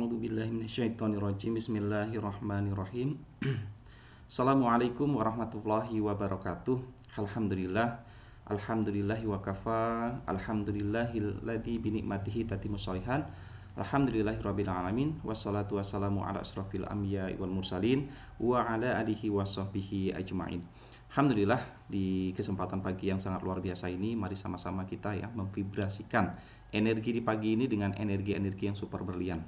A'udzubillahi minasyaitonirrajim. Bismillahirrahmanirrahim. Assalamualaikum warahmatullahi wabarakatuh. Alhamdulillah. Alhamdulillahi wa kafa. Alhamdulillahilladzi binikmatihi tatimmus shalihan. Alhamdulillahirabbil alamin. Wassalatu wassalamu ala asrofil anbiya'i wal mursalin wa ala alihi washabbihi ajmain. Alhamdulillah, di kesempatan pagi yang sangat luar biasa ini, mari sama-sama kita ya memvibrasikan energi di pagi ini dengan energi-energi yang super berlian.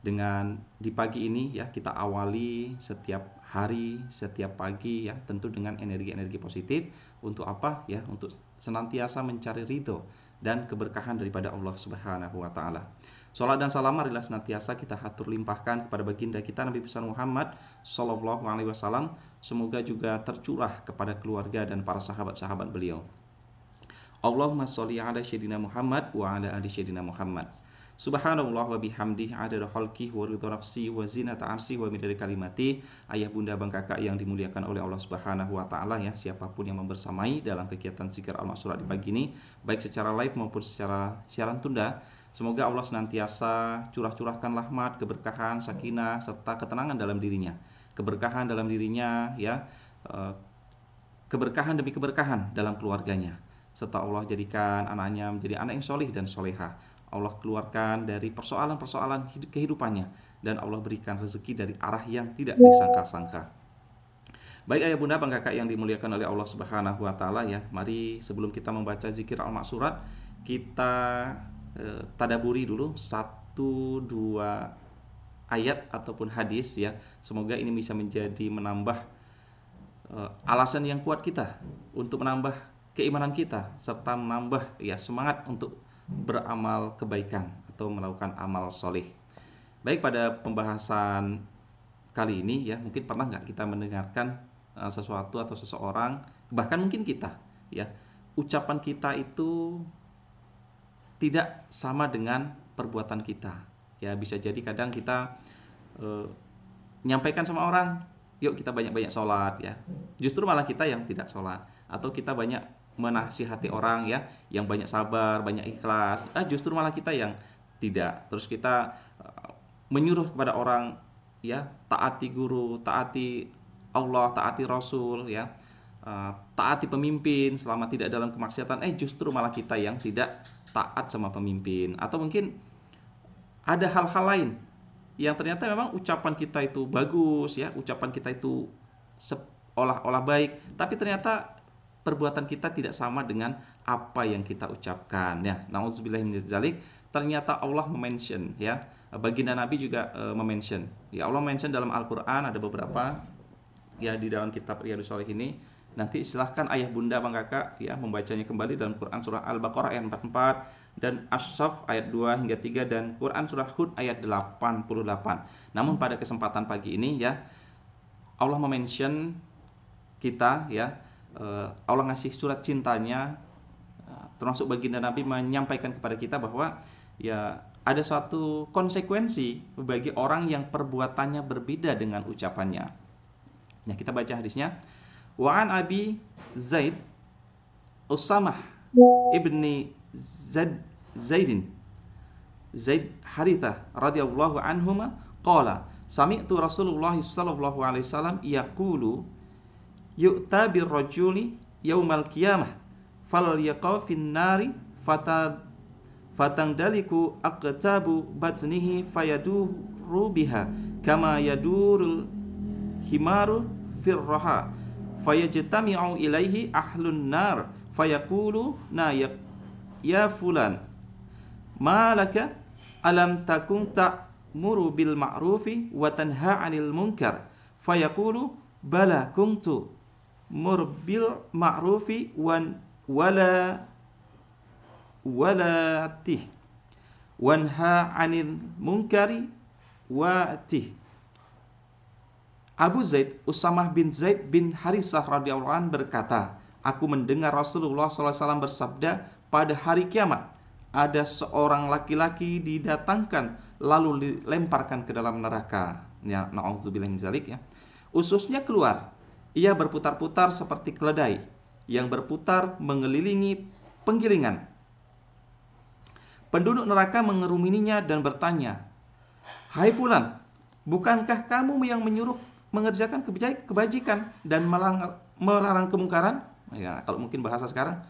Dengan di pagi ini ya kita awali setiap hari, setiap pagi ya tentu dengan energi-energi positif. Untuk apa ya? Untuk senantiasa mencari ridho dan keberkahan daripada Allah Subhanahu wa taala. Salat dan salam marilah senantiasa kita hatur limpahkan kepada baginda kita Nabi besar Muhammad sallallahu alaihi wasallam. Semoga juga tercurah kepada keluarga dan para sahabat-sahabat beliau. Allahumma sholli ala sayyidina Muhammad wa ala ali sayyidina Muhammad. Subhanallah wa bihamdih adada khalqih wa ridha nafsi wa zinata arsy wa midada kalimati. Ayah bunda bang kakak yang dimuliakan oleh Allah Subhanahu wa taala ya, siapapun yang membersamai dalam kegiatan zikir al-ma'surat di pagi ini, baik secara live maupun secara siaran tunda, semoga Allah senantiasa curahkan rahmat, keberkahan, sakinah serta ketenangan dalam dirinya. Keberkahan dalam dirinya ya, keberkahan demi keberkahan dalam keluarganya, serta Allah jadikan anaknya menjadi anak yang solih dan solehah. Allah keluarkan dari persoalan-persoalan kehidupannya, dan Allah berikan rezeki dari arah yang tidak disangka-sangka. Baik ayah bunda bang kakak yang dimuliakan oleh Allah Subhanahu wa taala ya, mari sebelum kita membaca zikir al-ma'surat, kita tadaburi dulu 1-2 ayat ataupun hadis ya. Semoga ini bisa menjadi menambah alasan yang kuat kita untuk menambah keimanan kita, serta menambah ya semangat untuk beramal kebaikan atau melakukan amal soleh. Baik, pada pembahasan kali ini ya, mungkin pernah nggak kita mendengarkan sesuatu atau seseorang, bahkan mungkin kita ya, ucapan kita itu tidak sama dengan perbuatan kita ya. Bisa jadi kadang kita nyampaikan sama orang, yuk kita banyak-banyak sholat ya, justru malah kita yang tidak sholat. Atau kita banyak menasihati orang ya, yang banyak sabar, banyak ikhlas, justru malah kita yang tidak. Terus kita menyuruh kepada orang ya, taati guru, taati Allah, taati Rasul ya, taati pemimpin selama tidak dalam kemaksiatan, justru malah kita yang tidak taat sama pemimpin. Atau mungkin ada hal-hal lain yang ternyata memang ucapan kita itu bagus ya, ucapan kita itu seolah-olah baik, tapi ternyata perbuatan kita tidak sama dengan apa yang kita ucapkan ya. Nauzubillahi min dzalik. Ternyata Allah mention ya, baginda Nabi juga mention ya. Allah mention dalam Al-Qur'an, ada beberapa ya di dalam kitab Riyadhus Shalihin ini. Nanti silahkan ayah bunda bang kakak ya membacanya kembali dalam Quran surah Al-Baqarah ayat 44 dan As-Saff ayat 2 hingga 3 dan Quran surah Hud ayat 88. Namun pada kesempatan pagi ini ya, Allah mention kita ya, Allah ngasih surat cintanya, termasuk baginda Nabi menyampaikan kepada kita bahwa ya ada suatu konsekuensi bagi orang yang perbuatannya berbeda dengan ucapannya. Nah, kita baca hadisnya. Wa an Abi Zaid Usamah ibni Zaid Harithah radhiyallahu anhuma qala sami'tu Rasulullah sallallahu alaihi wasallam yaqulu yu'ta birrajuli yaumal qiyamah fal yaqaw fin nari fatandaliku aqtabu batnihi fayaduru biha kama yadurul himaru firraha fayajtami'u ilaihi ahlun nar fayaqulu na ya fulan malaka alam takun ta'muru bil ma'rufi wa tanha 'anil munkar fayaqulu bala kuntu murbil ma'rufi walatih wanha 'anil munkari watih. Abu Zaid Usamah bin Zaid bin Harisah radhiyallahu anhu berkata, aku mendengar Rasulullah SAW bersabda, pada hari kiamat ada seorang laki-laki didatangkan lalu dilemparkan ke dalam neraka. Ya, na'udzubillah min dzalik ya. Ususnya keluar. Ia berputar-putar seperti keledai yang berputar mengelilingi penggilingan. Penduduk neraka mengerumuninya dan bertanya, Hai fulan, bukankah kamu yang menyuruh mengerjakan kebajikan dan melarang kemungkaran? Ya, kalau mungkin bahasa sekarang,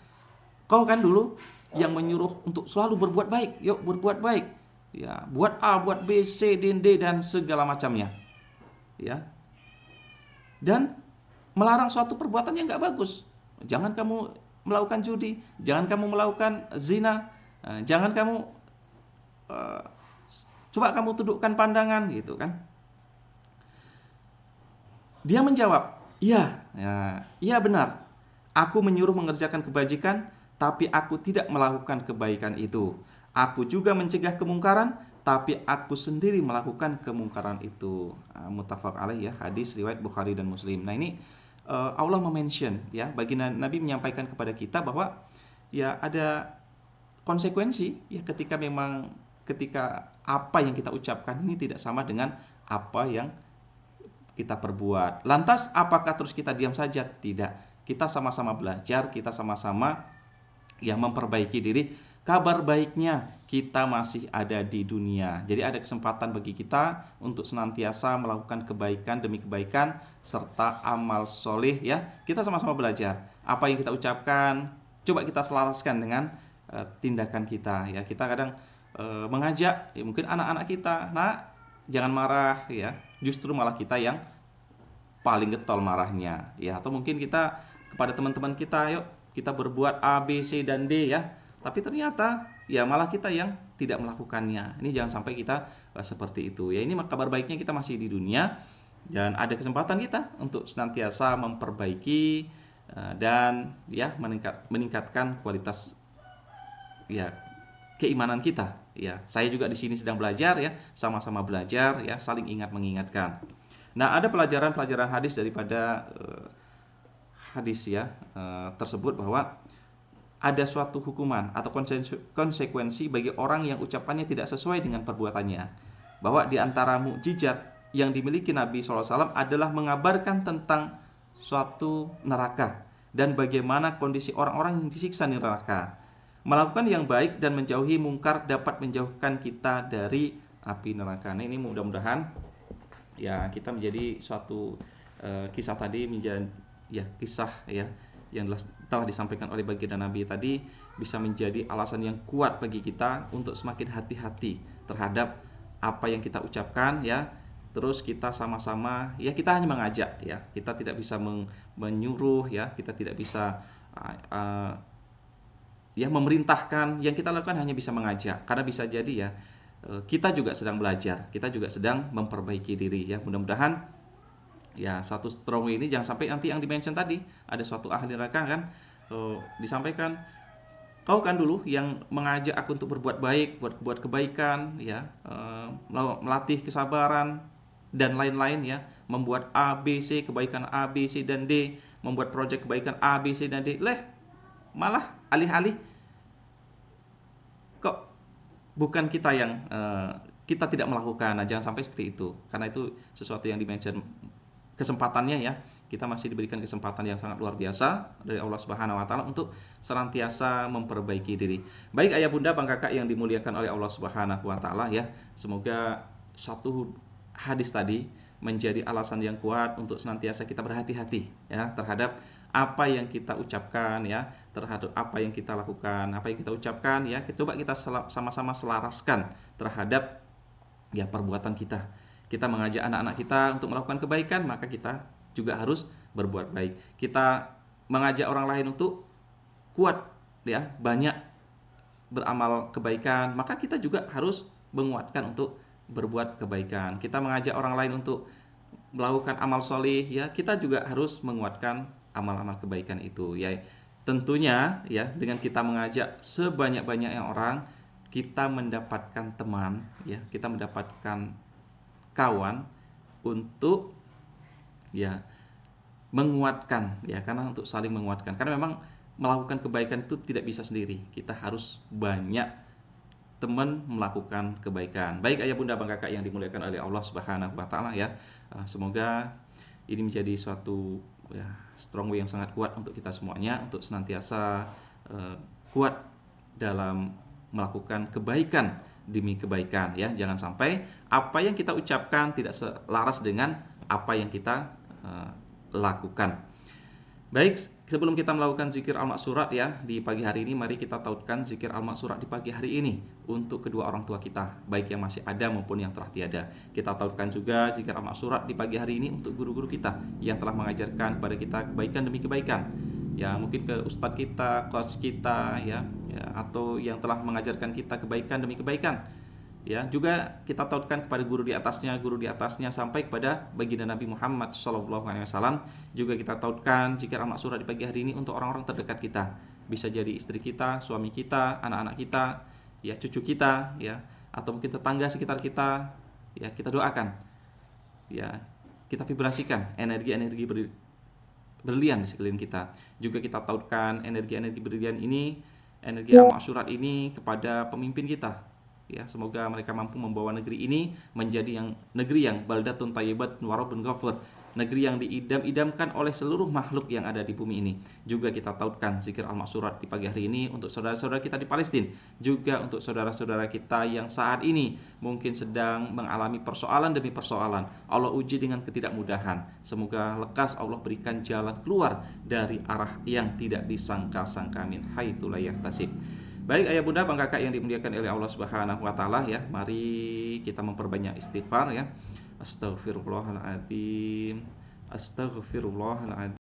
kau kan dulu yang menyuruh untuk selalu berbuat baik. Yuk berbuat baik. Ya, buat A, buat B, C, D, dan segala macamnya. Ya. Dan melarang suatu perbuatan yang nggak bagus. Jangan kamu melakukan judi, jangan kamu melakukan zina, jangan kamu eh, coba kamu tundukkan pandangan gitu kan. Dia menjawab, iya, ya, iya benar. Aku menyuruh mengerjakan kebajikan, tapi aku tidak melakukan kebaikan itu. Aku juga mencegah kemungkaran, tapi aku sendiri melakukan kemungkaran itu. Muttafaq alaih ya, hadis riwayat Bukhari dan Muslim. Nah ini Allah mention ya, bagi Nabi menyampaikan kepada kita bahwa ya ada konsekuensi ya ketika apa yang kita ucapkan ini tidak sama dengan apa yang kita perbuat. Lantas apakah terus kita diam saja? Tidak. Kita sama-sama belajar, kita sama-sama yang memperbaiki diri. Kabar baiknya kita masih ada di dunia. Jadi ada kesempatan bagi kita untuk senantiasa melakukan kebaikan demi kebaikan serta amal soleh ya. Kita sama-sama belajar. Apa yang kita ucapkan, coba kita selaraskan dengan tindakan kita ya. Kita kadang mengajak ya, mungkin anak-anak kita, nah jangan marah ya. Justru malah kita yang paling getol marahnya ya, atau mungkin kita kepada teman-teman kita, yuk kita berbuat A, B, C, dan D ya, tapi ternyata ya malah kita yang tidak melakukannya. Ini jangan sampai kita seperti itu ya. Ini kabar baiknya kita masih di dunia dan ada kesempatan kita untuk senantiasa memperbaiki dan ya meningkatkan kualitas ya keimanan kita ya. Saya juga di sini sedang belajar ya, sama-sama belajar ya, saling ingat mengingatkan. Nah, ada pelajaran-pelajaran hadis daripada hadis ya tersebut bahwa ada suatu hukuman atau konsekuensi bagi orang yang ucapannya tidak sesuai dengan perbuatannya. Bahwa di antara mukjizat yang dimiliki Nabi SAW adalah mengabarkan tentang suatu neraka dan bagaimana kondisi orang-orang yang disiksa di neraka. Melakukan yang baik dan menjauhi mungkar dapat menjauhkan kita dari api neraka. Nah, ini mudah-mudahan ya kita menjadi suatu kisah tadi menjadi ya kisah ya yang telah disampaikan oleh baginda Nabi tadi bisa menjadi alasan yang kuat bagi kita untuk semakin hati-hati terhadap apa yang kita ucapkan ya. Terus kita sama-sama ya, kita hanya mengajak ya, kita tidak bisa menyuruh ya, kita tidak bisa ya memerintahkan. Yang kita lakukan hanya bisa mengajak, karena bisa jadi ya kita juga sedang belajar, kita juga sedang memperbaiki diri ya. Mudah-mudahan ya satu strong ini jangan sampai nanti yang dimention tadi ada suatu ahli neraka kan disampaikan, kau kan dulu yang mengajak aku untuk berbuat baik, buat kebaikan ya, melatih kesabaran dan lain-lain ya, membuat A, B, C, kebaikan A, B, C, dan D, membuat proyek kebaikan A, B, C, dan D. Malah alih-alih kok bukan kita yang kita tidak melakukan. Nah, jangan sampai seperti itu, karena itu sesuatu yang dimention kesempatannya ya. Kita masih diberikan kesempatan yang sangat luar biasa dari Allah Subhanahu wa taala untuk senantiasa memperbaiki diri. Baik ayah bunda, bang kakak yang dimuliakan oleh Allah Subhanahu wa taala ya. Semoga satu hadis tadi menjadi alasan yang kuat untuk senantiasa kita berhati-hati ya terhadap apa yang kita ucapkan ya, terhadap apa yang kita lakukan, apa yang kita ucapkan ya. Coba kita sama-sama selaraskan terhadap ya perbuatan kita. Kita mengajak anak-anak kita untuk melakukan kebaikan, maka kita juga harus berbuat baik. Kita mengajak orang lain untuk kuat ya, banyak beramal kebaikan, maka kita juga harus menguatkan untuk berbuat kebaikan. Kita mengajak orang lain untuk melakukan amal soleh ya, kita juga harus menguatkan amal-amal kebaikan itu ya. Tentunya ya dengan kita mengajak sebanyak-banyaknya orang, kita mendapatkan teman ya, kita mendapatkan kawan untuk ya menguatkan ya, karena untuk saling menguatkan, karena memang melakukan kebaikan itu tidak bisa sendiri, kita harus banyak teman melakukan kebaikan. Baik ayah bunda bang kakak yang dimuliakan oleh Allah Subhanahu wa taala ya, semoga ini menjadi suatu ya strong way yang sangat kuat untuk kita semuanya untuk senantiasa kuat dalam melakukan kebaikan demi kebaikan ya. Jangan sampai apa yang kita ucapkan tidak selaras dengan apa yang kita lakukan. Baik, sebelum kita melakukan zikir al-maksurat ya di pagi hari ini, mari kita tautkan zikir al-maksurat di pagi hari ini untuk kedua orang tua kita, baik yang masih ada maupun yang telah tiada. Kita tautkan juga zikir al-maksurat di pagi hari ini untuk guru-guru kita yang telah mengajarkan kepada kita kebaikan demi kebaikan. Ya, mungkin ke ustadz kita, coach kita ya, atau yang telah mengajarkan kita kebaikan demi kebaikan. Ya, juga kita tautkan kepada guru di atasnya sampai kepada baginda Nabi Muhammad SAW. Juga kita tautkan zikir al-maksurat di pagi hari ini untuk orang-orang terdekat kita. Bisa jadi istri kita, suami kita, anak-anak kita, ya cucu kita, ya atau mungkin tetangga sekitar kita. Ya, kita doakan. Ya, kita vibrasikan energi-energi berlian di sekeliling kita. Juga kita tautkan energi-energi berlian ini, energi al-maksurat ini kepada pemimpin kita. Ya, semoga mereka mampu membawa negeri ini menjadi negeri yang baldatun thayyibatun wa rabbun ghafur, negeri yang diidam-idamkan oleh seluruh makhluk yang ada di bumi ini. Juga kita tautkan zikir al-maksurat di pagi hari ini untuk saudara-saudara kita di Palestina, juga untuk saudara-saudara kita yang saat ini mungkin sedang mengalami persoalan demi persoalan. Allah uji dengan ketidakmudahan. Semoga lekas Allah berikan jalan keluar dari arah yang tidak disangka-sangka, min haitsu la yahtasib. Baik ayah bunda, bang kakak yang dimuliakan oleh Allah Subhanahu wa taala ya. Mari kita memperbanyak istighfar ya. Astagfirullahaladzim. Astagfirullahaladzim.